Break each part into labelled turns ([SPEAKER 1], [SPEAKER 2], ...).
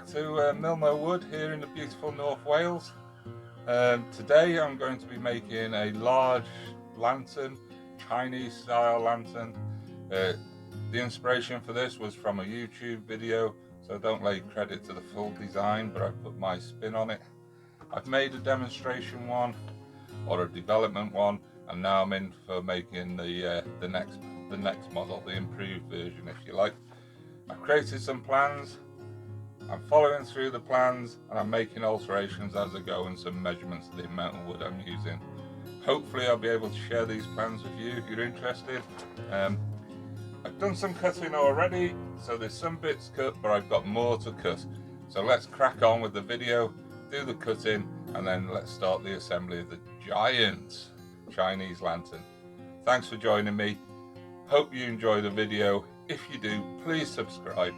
[SPEAKER 1] back to Milmo Wood here in the beautiful North Wales. Today I'm going to be making a large lantern, Chinese style lantern. The inspiration for this was from a YouTube video, so don't lay credit to the full design, but I put my spin on it. I've made a demonstration one or a development one, and now I'm in for making the next model, the improved version if you like. I've created some plans, I'm following through the plans, and I'm making alterations as I go and some measurements of the amount of wood I'm using. Hopefully I'll be able to share these plans with you if you're interested. I've done some cutting already, so there's some bits cut, but I've got more to cut. So let's crack on with the video, do the cutting, and then let's start the assembly of the giant Chinese lantern. Thanks for joining me. Hope you enjoy the video. If you do, please subscribe,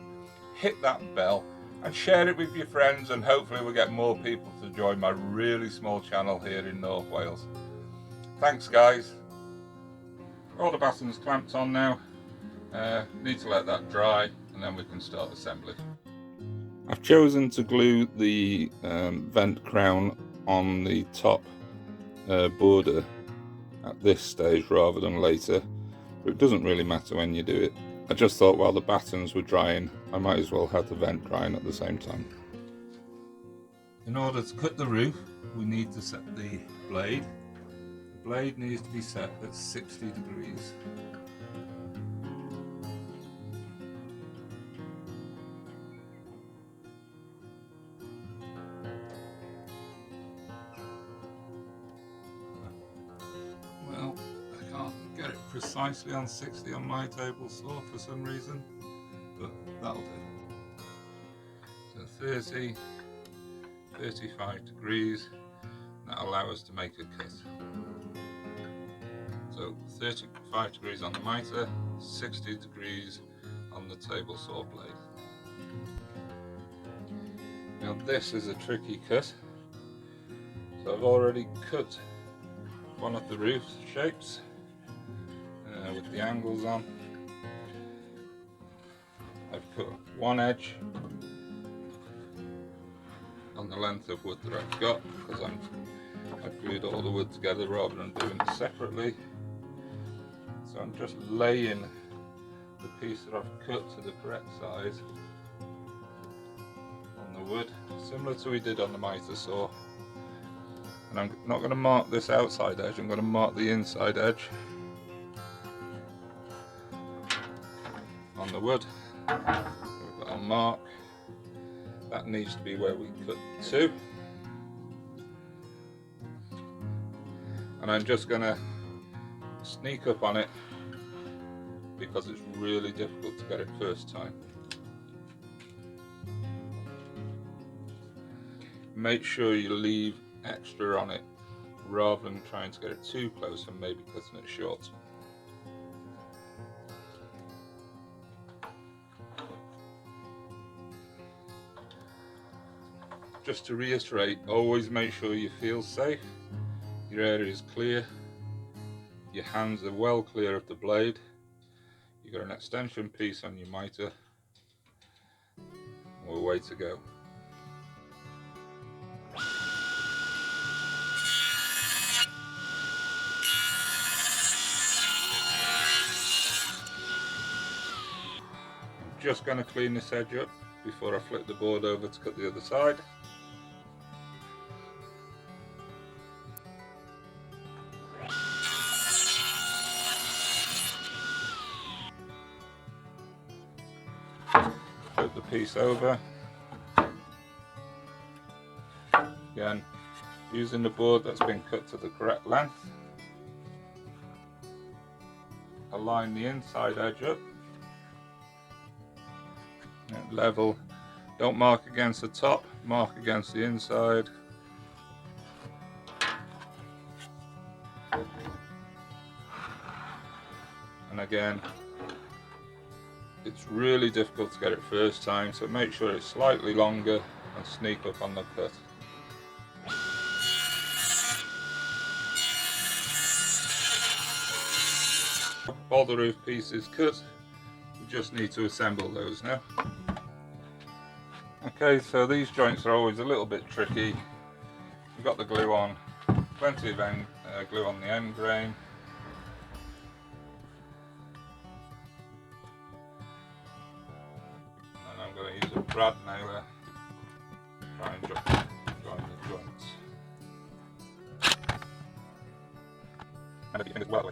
[SPEAKER 1] hit that bell, and share it with your friends, and hopefully we'll get more people to join my really small channel here in North Wales. Thanks guys. All the battens clamped on now. Need to let that dry and then we can start assembly. I've chosen to glue the vent crown on the top border at this stage rather than later, but it doesn't really matter when you do it. I just thought while the battens were drying, I might as well have the vent drying at the same time. In order to cut the roof, we need to set the blade. The blade needs to be set at 60 degrees. Well, I can't get it precisely on 60 on my table saw for some reason, but that'll do. So 30, 35 degrees, that'll allow us to make a cut. So 35 degrees on the mitre, 60 degrees on the table saw blade. Now this is a tricky cut. So I've already cut one of the roof shapes with the angles on. I've cut one edge on the length of wood that I've got because I've glued all the wood together rather than doing it separately. So I'm just laying the piece that I've cut to the correct size on the wood, similar to we did on the mitre saw. And I'm not going to mark this outside edge, I'm going to mark the inside edge on the wood. We've got a mark, that needs to be where we cut to. And I'm just going to sneak up on it because it's really difficult to get it first time. Make sure you leave extra on it rather than trying to get it too close and maybe cutting it short. Just to reiterate, always make sure you feel safe, your area is clear, your hands are well clear of the blade, you've got an extension piece on your mitre, we're way to go. I'm just going to clean this edge up before I flip the board over to cut the other side. Flip the piece over. Again, using the board that's been cut to the correct length. Align the inside edge up. At level. Don't mark against the top, mark against the inside. And again, it's really difficult to get it first time, so make sure it's slightly longer and sneak up on the cut. All the roof pieces cut, we just need to assemble those now. Okay, so these joints are always a little bit tricky. We've got the glue on, plenty of glue on the end grain. And I'm going to use a brad nailer to try and join the joints. And if you as well.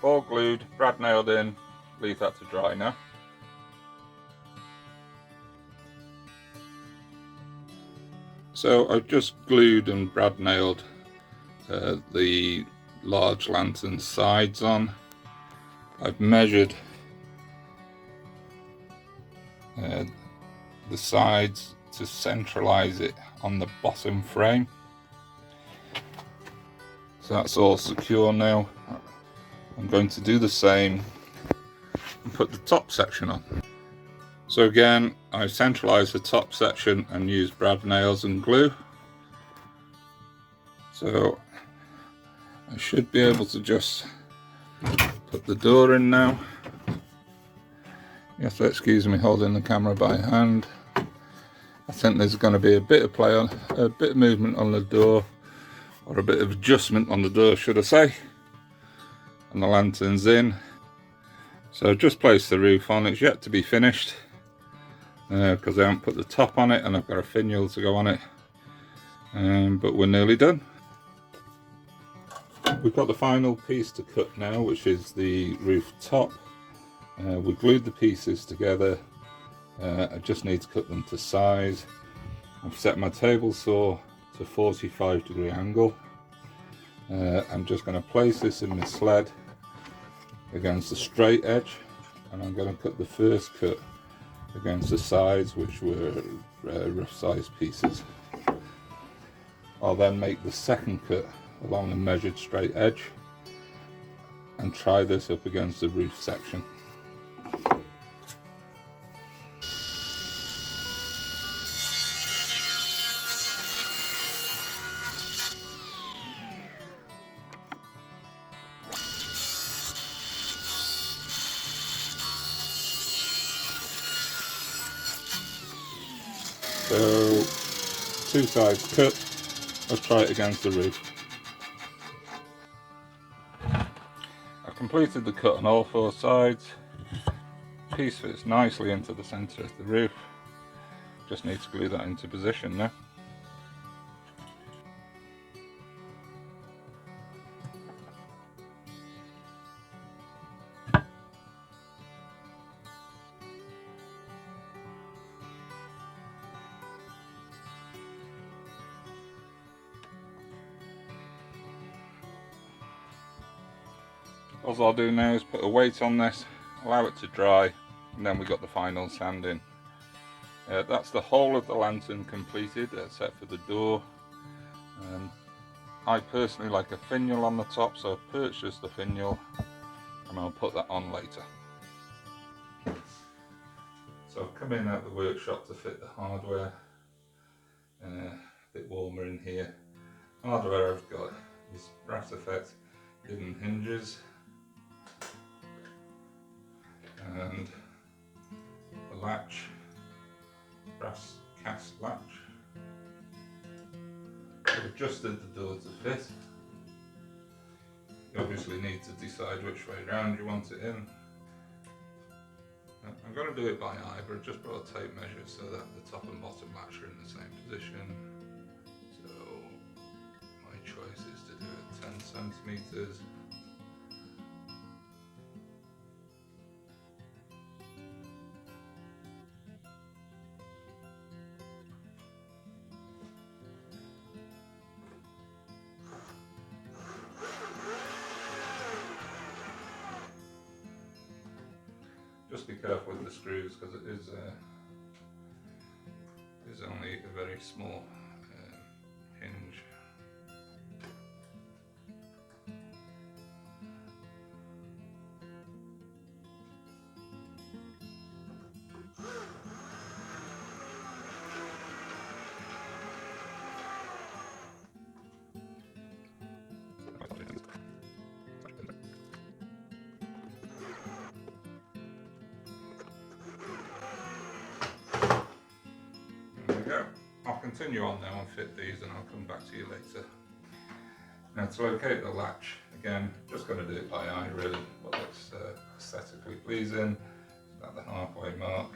[SPEAKER 1] All glued, brad nailed in, leave that to dry now. So I've just glued and brad nailed the large lantern sides on. I've measured the sides to centralise it on the bottom frame. So that's all secure now. I'm going to do the same and put the top section on. So again, I've centralised the top section and used brad nails and glue. So I should be able to just put the door in now. You have to excuse me holding the camera by hand. I think there's going to be a bit of play on, a bit of movement on the door, or a bit of adjustment on the door, should I say. And the lantern's in. So I've just placed the roof on. It's yet to be finished because I haven't put the top on it, and I've got a finial to go on it. But we're nearly done. We've got the final piece to cut now, which is the roof top. We glued the pieces together. I just need to cut them to size. I've set my table saw to 45-degree angle. I'm just going to place this in the sled against the straight edge, and I'm going to cut the first cut against the sides, which were rough size pieces. I'll then make the second cut along the measured straight edge and try this up against the roof section. So, two sides cut, let's try it against the roof. I've completed the cut on all four sides. Piece fits nicely into the centre of the roof. Just need to glue that into position now. All I'll do now is put a weight on this, allow it to dry, and then we've got the final sanding. That's the whole of the lantern completed, except for the door. I personally like a finial on the top, so I've purchased the finial and I'll put that on later. So I've come in at the workshop to fit the hardware. A bit warmer in here. Hardware I've got is brass effect hidden hinges and the latch, brass cast latch. I've adjusted the door to fit. You obviously need to decide which way round you want it in. I'm going to do it by eye, but I've just brought a tape measure so that the top and bottom latch are in the same position. So my choice is to do it 10 centimeters. Just be careful with the screws because it is only a very small hinge. There we go. I'll continue on now and fit these and I'll come back to you later. Now to locate the latch, again, just going to do it by eye really, what looks aesthetically pleasing. It's about the halfway mark.